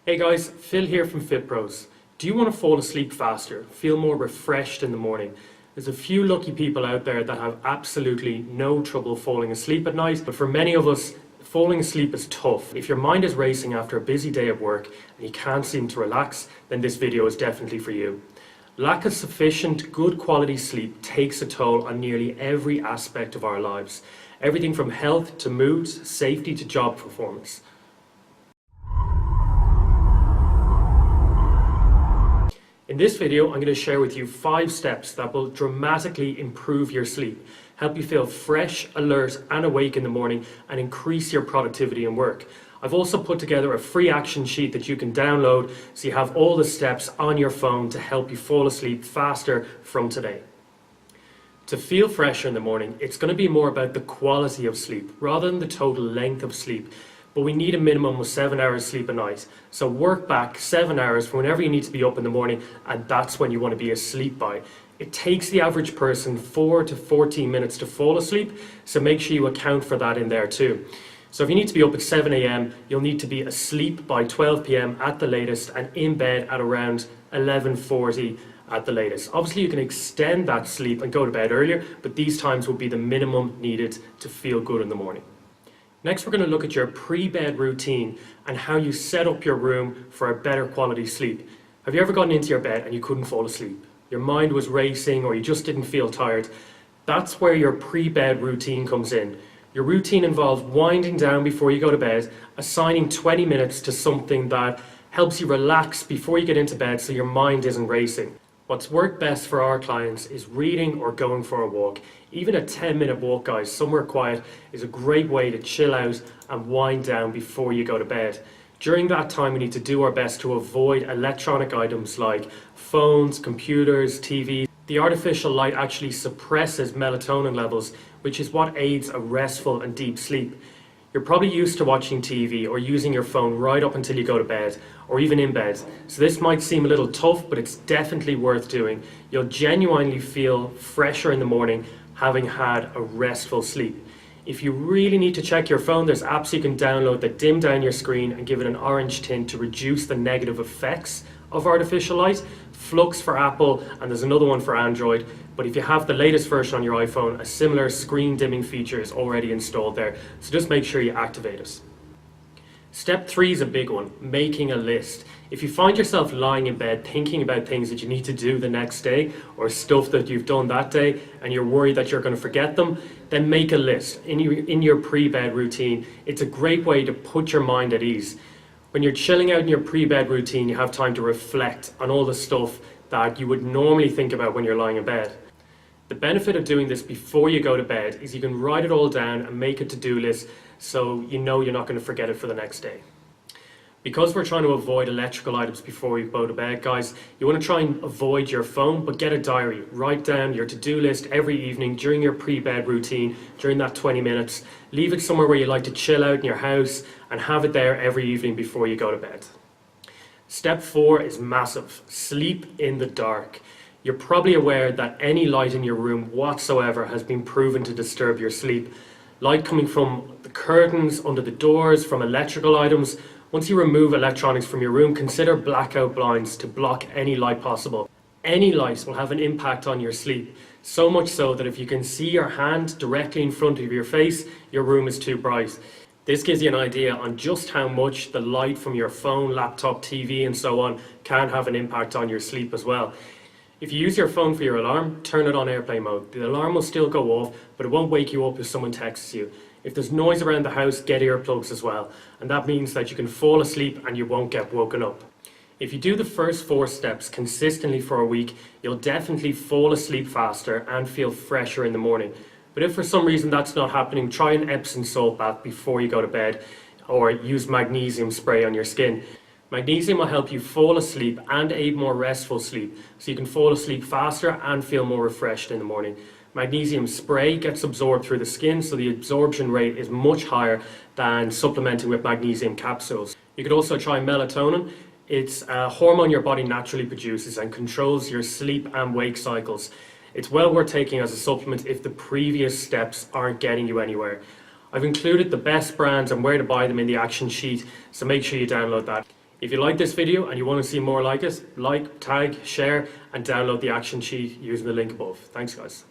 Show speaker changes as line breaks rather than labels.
Hey guys, Phil here from FiT Pros. Do you want to fall asleep faster, feel more refreshed in the morning? There's a few lucky people out there that have absolutely no trouble falling asleep at night, but for many of us, falling asleep is tough. If your mind is racing after a busy day at work and you can't seem to relax, then this video is definitely for you. Lack of sufficient, good quality sleep takes a toll on nearly every aspect of our lives. Everything from health to moods, safety to job performance. In this video, I'm going to share with you 5 steps that will dramatically improve your sleep, help you feel fresh, alert and awake in the morning, and increase your productivity in work. I've also put together a free action sheet that you can download so you have all the steps on your phone to help you fall asleep faster from today. To feel fresher in the morning, it's going to be more about the quality of sleep rather than the total length of sleep. But we need a minimum of 7 hours sleep a night. So work back 7 hours from whenever you need to be up in the morning, and that's when you want to be asleep by. It takes the average person 4 to 14 minutes to fall asleep, so make sure you account for that in there too. So if you need to be up at 7 a.m, you'll need to be asleep by 12 p.m. at the latest and in bed at around 11:40 at the latest. Obviously you can extend that sleep and go to bed earlier, but these times will be the minimum needed to feel good in the morning. Next, we're going to look at your pre-bed routine and how you set up your room for a better quality sleep. Have you ever gotten into your bed and you couldn't fall asleep? Your mind was racing or you just didn't feel tired? That's where your pre-bed routine comes in. Your routine involves winding down before you go to bed, assigning 20 minutes to something that helps you relax before you get into bed so your mind isn't racing. What's worked best for our clients is reading or going for a walk. Even a 10-minute walk, guys, somewhere quiet, is a great way to chill out and wind down before you go to bed. During that time, we need to do our best to avoid electronic items like phones, computers, TVs. The artificial light actually suppresses melatonin levels, which is what aids a restful and deep sleep. You're probably used to watching TV or using your phone right up until you go to bed, or even in bed. So this might seem a little tough, but it's definitely worth doing. You'll genuinely feel fresher in the morning having had a restful sleep. If you really need to check your phone, there's apps you can download that dim down your screen and give it an orange tint to reduce the negative effects of artificial light. Flux for Apple, and there's another one for Android. But if you have the latest version on your iPhone, a similar screen dimming feature is already installed there. So just make sure you activate it. Step 3 is a big one, making a list. If you find yourself lying in bed thinking about things that you need to do the next day or stuff that you've done that day and you're worried that you're going to forget them, then make a list in your pre-bed routine. It's a great way to put your mind at ease. When you're chilling out in your pre-bed routine, you have time to reflect on all the stuff that you would normally think about when you're lying in bed. The benefit of doing this before you go to bed is you can write it all down and make a to-do list so you know you're not going to forget it for the next day. Because we're trying to avoid electrical items before you go to bed, guys, you want to try and avoid your phone, but get a diary. Write down your to-do list every evening during your pre-bed routine, during that 20 minutes. Leave it somewhere where you like to chill out in your house and have it there every evening before you go to bed. Step 4 is massive. Sleep in the dark. You're probably aware that any light in your room whatsoever has been proven to disturb your sleep. Light coming from the curtains, under the doors, from electrical items. Once you remove electronics from your room, consider blackout blinds to block any light possible. Any light will have an impact on your sleep, so much so that if you can see your hand directly in front of your face, your room is too bright. This gives you an idea on just how much the light from your phone, laptop, TV and so on can have an impact on your sleep as well. If you use your phone for your alarm, turn it on airplane mode. The alarm will still go off, but it won't wake you up if someone texts you. If there's noise around the house, get earplugs as well. And that means that you can fall asleep and you won't get woken up. If you do the first 4 steps consistently for a week, you'll definitely fall asleep faster and feel fresher in the morning. But if for some reason that's not happening, try an Epsom salt bath before you go to bed, or use magnesium spray on your skin. Magnesium will help you fall asleep and aid more restful sleep, so you can fall asleep faster and feel more refreshed in the morning. Magnesium spray gets absorbed through the skin, so the absorption rate is much higher than supplementing with magnesium capsules. You could also try melatonin. It's a hormone your body naturally produces and controls your sleep and wake cycles. It's well worth taking as a supplement if the previous steps aren't getting you anywhere. I've included the best brands and where to buy them in the action sheet, so make sure you download that. If you like this video and you want to see more like it, like, tag, share, and download the action sheet using the link above. Thanks, guys.